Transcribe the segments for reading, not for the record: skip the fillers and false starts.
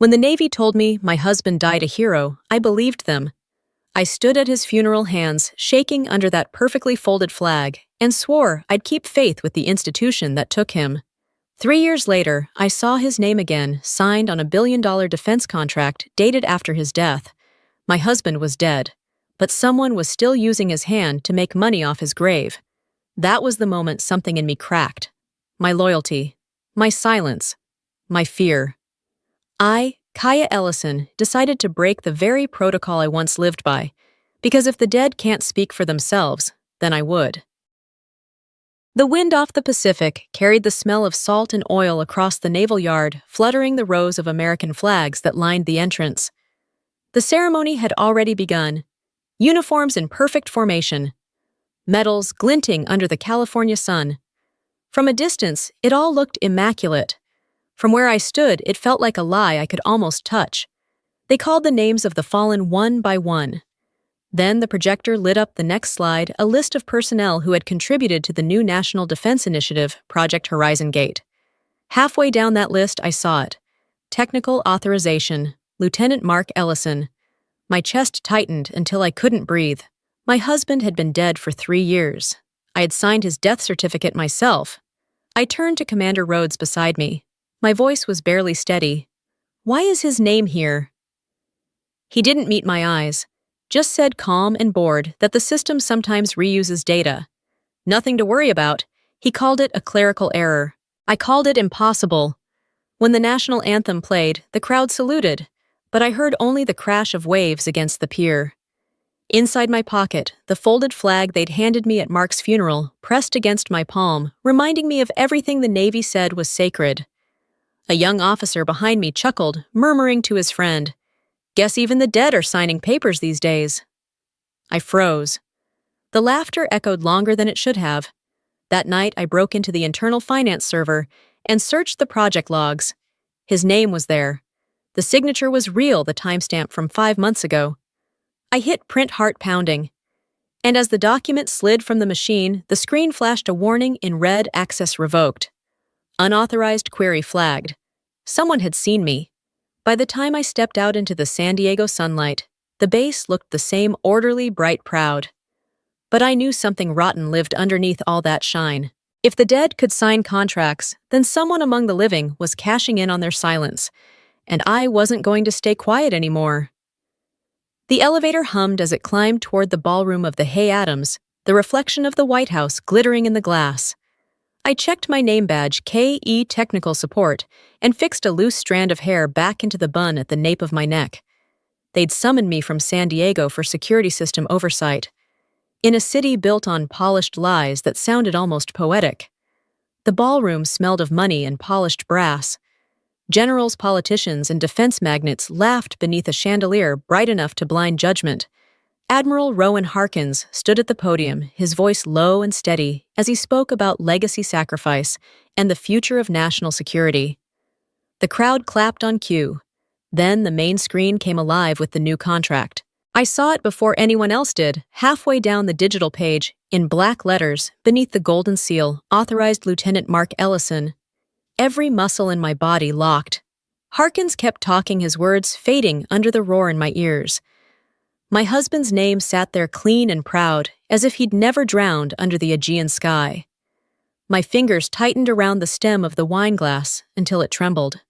When the Navy told me my husband died a hero, I believed them. I stood at his funeral hands, shaking under that perfectly folded flag, and swore I'd keep faith with the institution that took him. 3 years later, I saw his name again, signed on a billion-dollar defense contract dated after his death. My husband was dead, but someone was still using his hand to make money off his grave. That was the moment something in me cracked. My loyalty, my silence, my fear. I, Kaya Ellison, decided to break the very protocol I once lived by, because if the dead can't speak for themselves, then I would. The wind off the Pacific carried the smell of salt and oil across the naval yard, fluttering the rows of American flags that lined the entrance. The ceremony had already begun, uniforms in perfect formation, medals glinting under the California sun. From a distance, it all looked immaculate. From where I stood, it felt like a lie I could almost touch. They called the names of the fallen one by one. Then the projector lit up the next slide, a list of personnel who had contributed to the new National Defense Initiative, Project Horizon Gate. Halfway down that list, I saw it. Technical Authorization, Lieutenant Mark Ellison. My chest tightened until I couldn't breathe. My husband had been dead for 3 years. I had signed his death certificate myself. I turned to Commander Rhodes beside me. My voice was barely steady. "Why is his name here?" He didn't meet my eyes, just said calm and bored that the system sometimes reuses data. Nothing to worry about. He called it a clerical error. I called it impossible. When the national anthem played, the crowd saluted, but I heard only the crash of waves against the pier. Inside my pocket, the folded flag they'd handed me at Mark's funeral pressed against my palm, reminding me of everything the Navy said was sacred. A young officer behind me chuckled, murmuring to his friend, "Guess even the dead are signing papers these days." I froze. The laughter echoed longer than it should have. That night, I broke into the internal finance server and searched the project logs. His name was there. The signature was real, the timestamp from 5 months ago. I hit print, heart pounding. And as the document slid from the machine, the screen flashed a warning in red: access revoked. Unauthorized query flagged. Someone had seen me. By the time I stepped out into the San Diego sunlight, the base looked the same orderly, bright, proud. But I knew something rotten lived underneath all that shine. If the dead could sign contracts, then someone among the living was cashing in on their silence, and I wasn't going to stay quiet anymore. The elevator hummed as it climbed toward the ballroom of the Hay Adams, the reflection of the White House glittering in the glass. I checked my name badge, KE Technical Support, and fixed a loose strand of hair back into the bun at the nape of my neck. They'd summoned me from San Diego for security system oversight. In a city built on polished lies that sounded almost poetic. The ballroom smelled of money and polished brass. Generals, politicians, and defense magnates laughed beneath a chandelier bright enough to blind judgment. Admiral Rowan Harkins stood at the podium, his voice low and steady, as he spoke about legacy sacrifice and the future of national security. The crowd clapped on cue. Then the main screen came alive with the new contract. I saw it before anyone else did, halfway down the digital page, in black letters, beneath the golden seal, authorized Lieutenant Mark Ellison. Every muscle in my body locked. Harkins kept talking, his words fading under the roar in my ears. My husband's name sat there clean and proud, as if he'd never drowned under the Aegean sky. My fingers tightened around the stem of the wine glass until it trembled.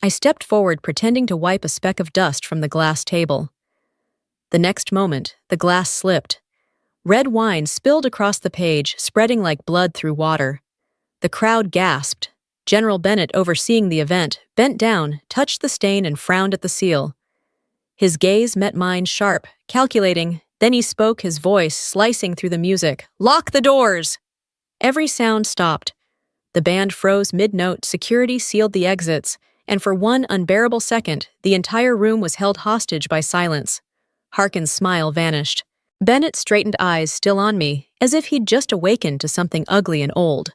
I stepped forward, pretending to wipe a speck of dust from the glass table. The next moment, the glass slipped. Red wine spilled across the page, spreading like blood through water. The crowd gasped. General Bennett, overseeing the event, bent down, touched the stain, and frowned at the seal. His gaze met mine, sharp, calculating. Then he spoke, his voice slicing through the music. "Lock the doors!" Every sound stopped. The band froze mid-note, security sealed the exits, and for one unbearable second, the entire room was held hostage by silence. Harkin's smile vanished. Bennett's straightened eyes still on me, as if he'd just awakened to something ugly and old.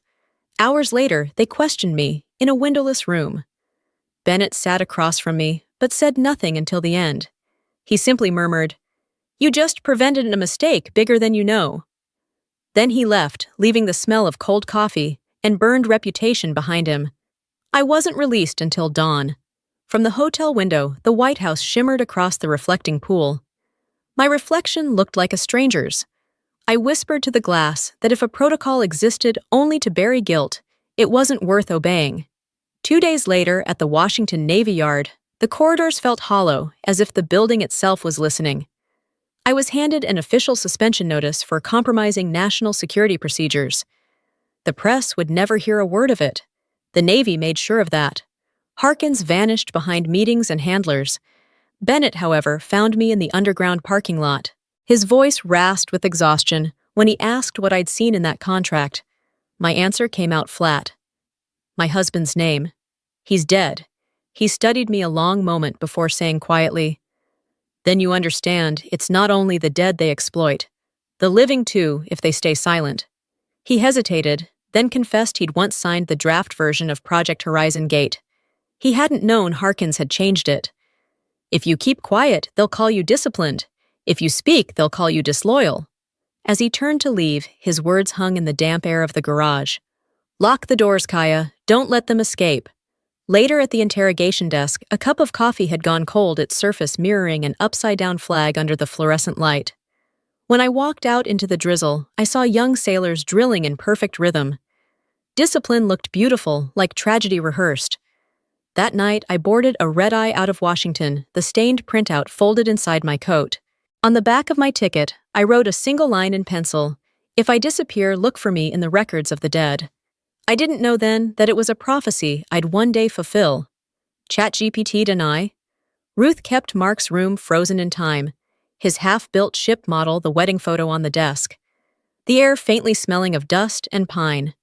Hours later, they questioned me, in a windowless room. Bennett sat across from me, but said nothing until the end. He simply murmured, "You just prevented a mistake bigger than you know." Then he left, leaving the smell of cold coffee and burned reputation behind him. I wasn't released until dawn. From the hotel window, the White House shimmered across the reflecting pool. My reflection looked like a stranger's. I whispered to the glass that if a protocol existed only to bury guilt, it wasn't worth obeying. 2 days later, at the Washington Navy Yard, the corridors felt hollow, as if the building itself was listening. I was handed an official suspension notice for compromising national security procedures. The press would never hear a word of it. The Navy made sure of that. Harkins vanished behind meetings and handlers. Bennett, however, found me in the underground parking lot. His voice rasped with exhaustion when he asked what I'd seen in that contract. My answer came out flat. My husband's name. He's dead. He studied me a long moment before saying quietly, "Then you understand, it's not only the dead they exploit. The living, too, if they stay silent." He hesitated, then confessed he'd once signed the draft version of Project Horizon Gate. He hadn't known Harkins had changed it. "If you keep quiet, they'll call you disciplined. If you speak, they'll call you disloyal." As he turned to leave, his words hung in the damp air of the garage. "Lock the doors, Kaya. Don't let them escape." Later at the interrogation desk, a cup of coffee had gone cold, its surface mirroring an upside-down flag under the fluorescent light. When I walked out into the drizzle, I saw young sailors drilling in perfect rhythm. Discipline looked beautiful, like tragedy rehearsed. That night, I boarded a red-eye out of Washington, the stained printout folded inside my coat. On the back of my ticket, I wrote a single line in pencil, "If I disappear, look for me in the records of the dead." I didn't know then that it was a prophecy I'd one day fulfill. ChatGPT deny? Ruth kept Mark's room frozen in time, his half-built ship model the wedding photo on the desk, the air faintly smelling of dust and pine.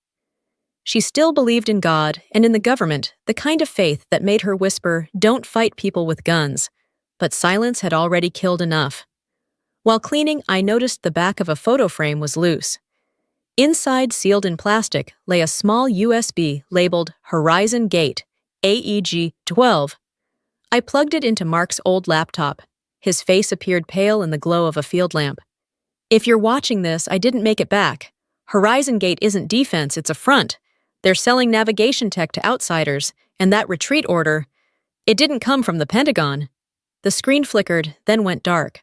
She still believed in God and in the government, the kind of faith that made her whisper, "Don't fight people with guns." But silence had already killed enough. While cleaning, I noticed the back of a photo frame was loose. Inside, sealed in plastic, lay a small USB labeled Horizon Gate, AEG 12. I plugged it into Mark's old laptop. His face appeared pale in the glow of a field lamp. "If you're watching this, I didn't make it back. Horizon Gate isn't defense, it's a front. They're selling navigation tech to outsiders, and that retreat order, it didn't come from the Pentagon." The screen flickered, then went dark.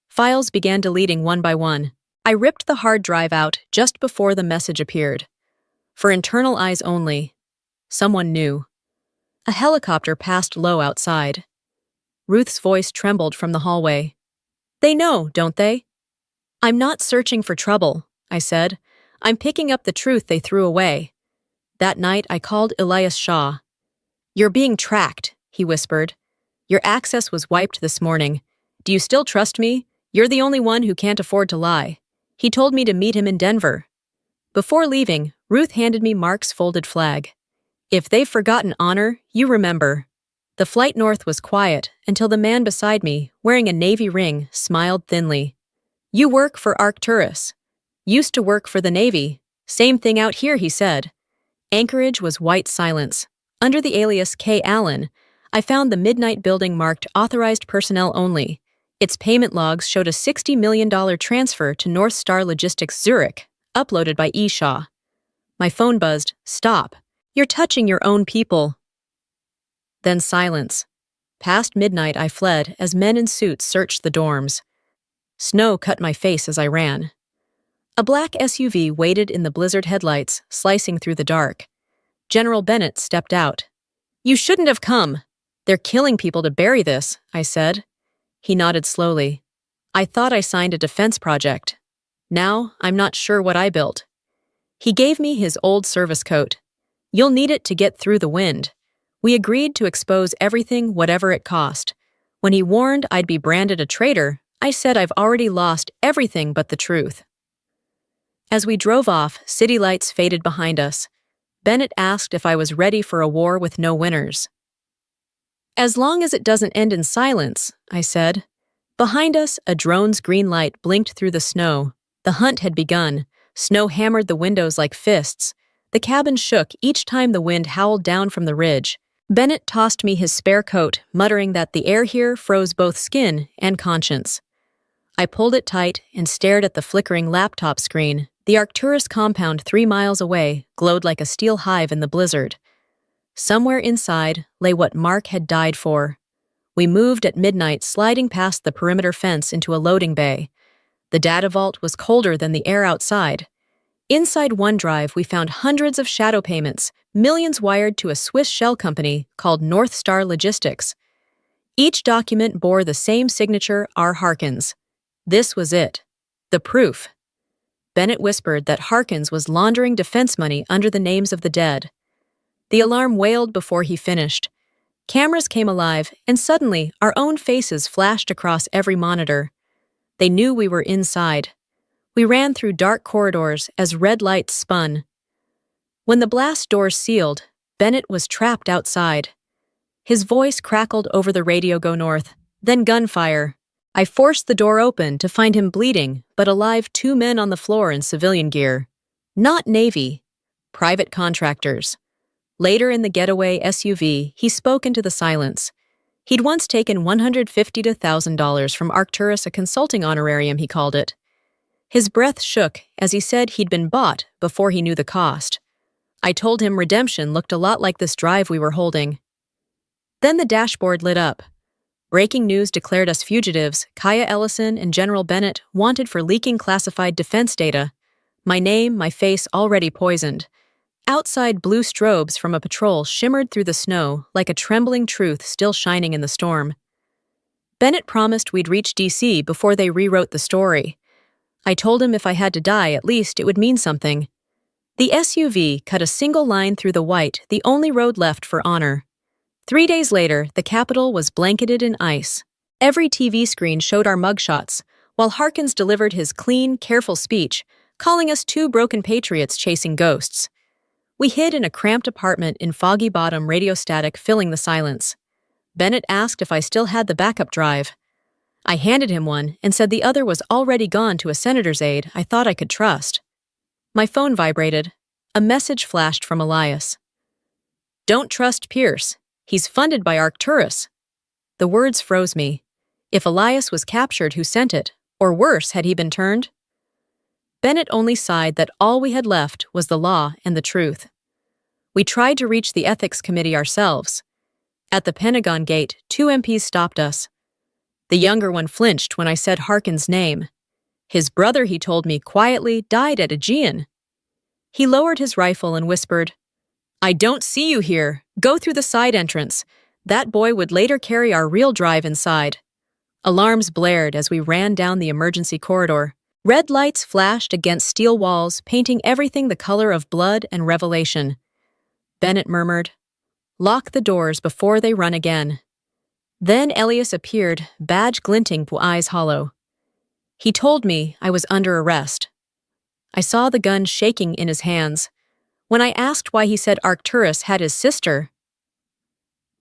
Files began deleting one by one. I ripped the hard drive out just before the message appeared. "For internal eyes only." Someone knew. A helicopter passed low outside. Ruth's voice trembled from the hallway. "They know, don't they?" "I'm not searching for trouble," I said. "I'm picking up the truth they threw away." That night, I called Elias Shaw. "You're being tracked," he whispered. "Your access was wiped this morning. Do you still trust me? You're the only one who can't afford to lie." He told me to meet him in Denver. Before leaving, Ruth handed me Mark's folded flag. "If they've forgotten honor, you remember." The flight north was quiet until the man beside me, wearing a Navy ring, smiled thinly. "You work for Arcturus." "Used to work for the Navy. Same thing out here," he said. Anchorage was white silence. Under the alias K. Allen, I found the midnight building marked Authorized Personnel Only. Its payment logs showed a $60 million transfer to North Star Logistics Zurich, uploaded by E. Shaw. My phone buzzed. "Stop. You're touching your own people." Then silence. Past midnight I fled as men in suits searched the dorms. Snow cut my face as I ran. A black SUV waited in the blizzard headlights, slicing through the dark. General Bennett stepped out. "You shouldn't have come. They're killing people to bury this," I said. He nodded slowly. "I thought I signed a defense project. Now, I'm not sure what I built." He gave me his old service coat. "You'll need it to get through the wind." We agreed to expose everything, whatever it cost. When he warned I'd be branded a traitor, I said I've already lost everything but the truth. As we drove off, city lights faded behind us. Bennett asked if I was ready for a war with no winners. "As long as it doesn't end in silence," I said. Behind us, a drone's green light blinked through the snow. The hunt had begun. Snow hammered the windows like fists. The cabin shook each time the wind howled down from the ridge. Bennett tossed me his spare coat, muttering that the air here froze both skin and conscience. I pulled it tight and stared at the flickering laptop screen. The Arcturus compound 3 miles away glowed like a steel hive in the blizzard. Somewhere inside lay what Mark had died for. We moved at midnight, sliding past the perimeter fence into a loading bay. The data vault was colder than the air outside. Inside OneDrive, we found hundreds of shadow payments, millions wired to a Swiss shell company called North Star Logistics. Each document bore the same signature, R. Harkins. This was it. The proof. Bennett whispered that Harkins was laundering defense money under the names of the dead. The alarm wailed before he finished. Cameras came alive, and suddenly our own faces flashed across every monitor. They knew we were inside. We ran through dark corridors as red lights spun. When the blast doors sealed, Bennett was trapped outside. His voice crackled over the radio go north, then gunfire. I forced the door open to find him bleeding, but alive, 2 men on the floor in civilian gear. Not Navy. Private contractors. Later in the getaway SUV, he spoke into the silence. He'd once taken $150 to $1,000 from Arcturus, a consulting honorarium, he called it. His breath shook as he said he'd been bought before he knew the cost. I told him redemption looked a lot like this drive we were holding. Then the dashboard lit up. Breaking news declared us fugitives, Kaya Ellison and General Bennett, wanted for leaking classified defense data. My name, my face already poisoned. Outside, blue strobes from a patrol shimmered through the snow like a trembling truth still shining in the storm. Bennett promised we'd reach D.C. before they rewrote the story. I told him if I had to die, at least it would mean something. The SUV cut a single line through the white, the only road left for honor. 3 days later, the Capitol was blanketed in ice. Every TV screen showed our mugshots, while Harkins delivered his clean, careful speech, calling us 2 broken patriots chasing ghosts. We hid in a cramped apartment in Foggy Bottom, radio static filling the silence. Bennett asked if I still had the backup drive. I handed him one and said the other was already gone to a senator's aide I thought I could trust. My phone vibrated. A message flashed from Elias. "Don't trust Pierce. He's funded by Arcturus." The words froze me. If Elias was captured, who sent it? Or worse, had he been turned? Bennett only sighed that all we had left was the law and the truth. We tried to reach the ethics committee ourselves. At the Pentagon gate, 2 MPs stopped us. The younger one flinched when I said Harkins' name. His brother, he told me quietly, died at Aegean. He lowered his rifle and whispered, "I don't see you here. Go through the side entrance. That boy would later carry our real drive inside." Alarms blared as we ran down the emergency corridor. Red lights flashed against steel walls, painting everything the color of blood and revelation. Bennett murmured, "Lock the doors before they run again." Then Elias appeared, badge glinting, eyes hollow. He told me I was under arrest. I saw the gun shaking in his hands. When I asked why he said Arcturus had his sister,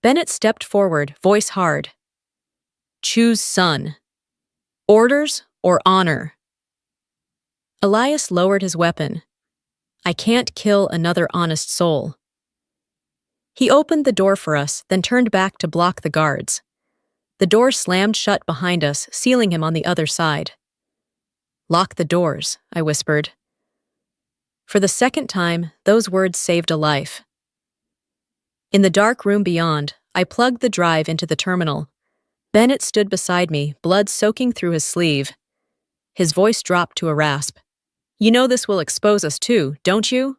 Bennett stepped forward, voice hard. "Choose son. Orders or honor?" Elias lowered his weapon. "I can't kill another honest soul." He opened the door for us, then turned back to block the guards. The door slammed shut behind us, sealing him on the other side. "Lock the doors," I whispered. For the second time, those words saved a life. In the dark room beyond, I plugged the drive into the terminal. Bennett stood beside me, blood soaking through his sleeve. His voice dropped to a rasp. "You know this will expose us too, don't you?"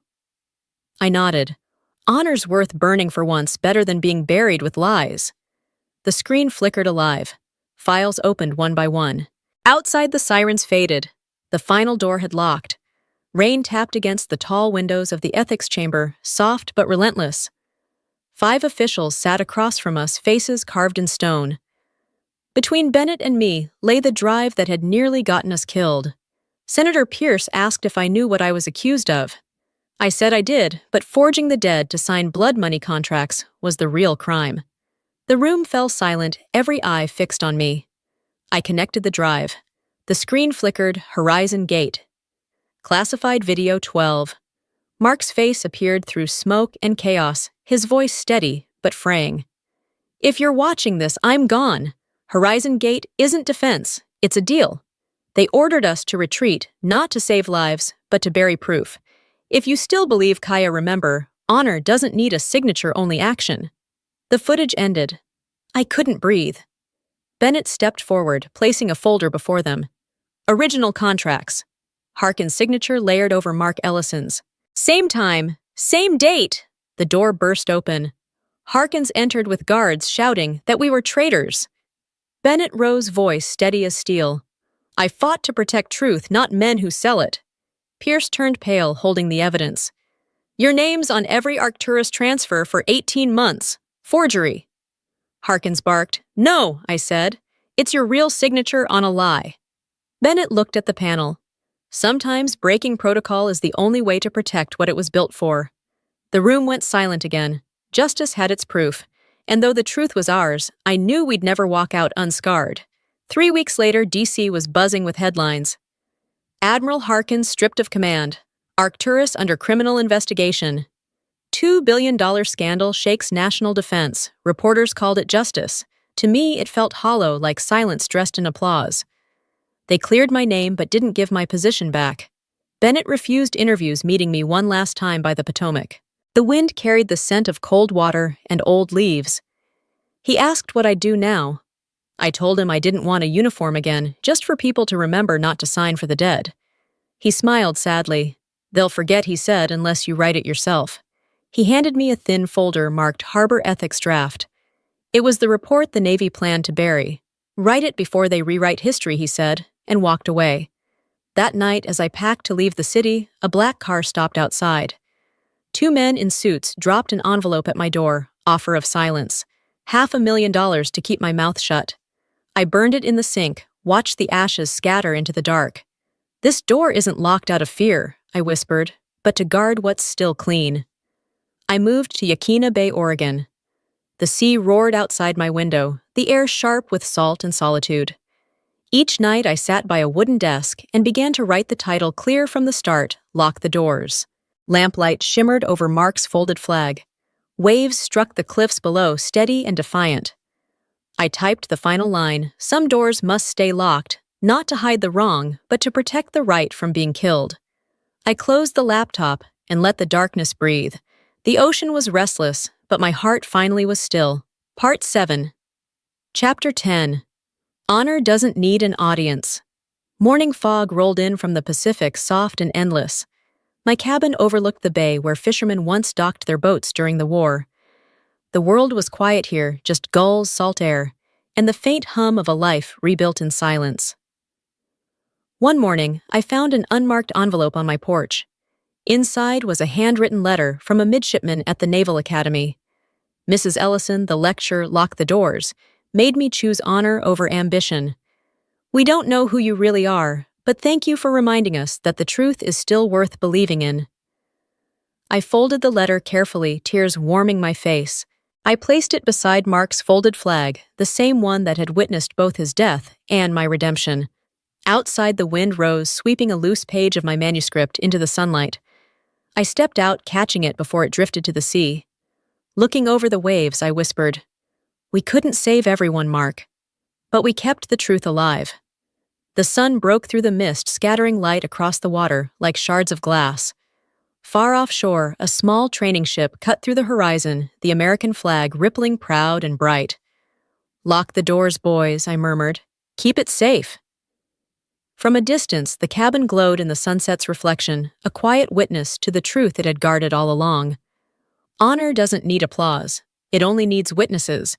I nodded. Honor's worth burning for once, better than being buried with lies. The screen flickered alive. Files opened one by one. Outside, the sirens faded. The final door had locked. Rain tapped against the tall windows of the ethics chamber, soft but relentless. 5 officials sat across from us, faces carved in stone. Between Bennett and me lay the drive that had nearly gotten us killed. Senator Pierce asked if I knew what I was accused of. I said I did, but forging the dead to sign blood money contracts was the real crime. The room fell silent, every eye fixed on me. I connected the drive. The screen flickered, Horizon Gate. Classified Video 12. Mark's face appeared through smoke and chaos, his voice steady but fraying. "If you're watching this, I'm gone. Horizon Gate isn't defense, it's a deal. They ordered us to retreat, not to save lives, but to bury proof. If you still believe Kaya, remember, Honor doesn't need a signature-only action. The footage ended. I couldn't breathe. Bennett stepped forward, placing a folder before them. Original contracts. Harkin's signature layered over Mark Ellison's. Same time, same date. The door burst open. Harkins entered with guards shouting that we were traitors. Bennett Rowe's voice steady as steel. I fought to protect truth, not men who sell it. Pierce turned pale, holding the evidence. Your name's on every Arcturus transfer for 18 months. Forgery. Harkins barked. No, I said. It's your real signature on a lie. Bennett looked at the panel. Sometimes breaking protocol is the only way to protect what it was built for. The room went silent again. Justice had its proof, and though the truth was ours, I knew we'd never walk out unscarred. 3 weeks later, DC was buzzing with headlines. Admiral Harkins stripped of command. Arcturus under criminal investigation. $2 billion scandal shakes national defense. Reporters called it justice. To me, it felt hollow, like silence dressed in applause. They cleared my name but didn't give my position back. Bennett refused interviews, meeting me one last time by the Potomac. The wind carried the scent of cold water and old leaves. He asked what I'd do now. I told him I didn't want a uniform again, just for people to remember not to sign for the dead. He smiled sadly. They'll forget, he said, unless you write it yourself. He handed me a thin folder marked Harbor Ethics Draft. It was the report the Navy planned to bury. Write it before they rewrite history, he said, and walked away. That night, as I packed to leave the city, a black car stopped outside. 2 men in suits dropped an envelope at my door, offer of silence. $500,000 to keep my mouth shut. I burned it in the sink, watched the ashes scatter into the dark. This door isn't locked out of fear, I whispered, but to guard what's still clean. I moved to Yaquina Bay, Oregon. The sea roared outside my window, the air sharp with salt and solitude. Each night I sat by a wooden desk and began to write the title clear from the start, Lock the Doors. Lamplight shimmered over Mark's folded flag. Waves struck the cliffs below, steady and defiant. I typed the final line, some doors must stay locked, not to hide the wrong, but to protect the right from being killed. I closed the laptop and let the darkness breathe. The ocean was restless, but my heart finally was still. Part 7. Chapter 10. Honor doesn't need an audience. Morning fog rolled in from the Pacific, soft and endless. My cabin overlooked the bay where fishermen once docked their boats during the war. The world was quiet here, just gulls, salt air, and the faint hum of a life rebuilt in silence. One morning, I found an unmarked envelope on my porch. Inside was a handwritten letter from a midshipman at the Naval Academy. Mrs. Ellison, the lecture, Lock the Doors, made me choose honor over ambition. We don't know who you really are, but thank you for reminding us that the truth is still worth believing in. I folded the letter carefully, tears warming my face. I placed it beside Mark's folded flag, the same one that had witnessed both his death and my redemption. Outside, the wind rose, sweeping a loose page of my manuscript into the sunlight. I stepped out, catching it before it drifted to the sea. Looking over the waves, I whispered, "We couldn't save everyone, Mark, but we kept the truth alive." The sun broke through the mist, scattering light across the water like shards of glass. Far offshore, a small training ship cut through the horizon, the American flag rippling proud and bright. "Lock the doors, boys," I murmured. "Keep it safe." From a distance, the cabin glowed in the sunset's reflection, a quiet witness to the truth it had guarded all along. Honor doesn't need applause. It only needs witnesses.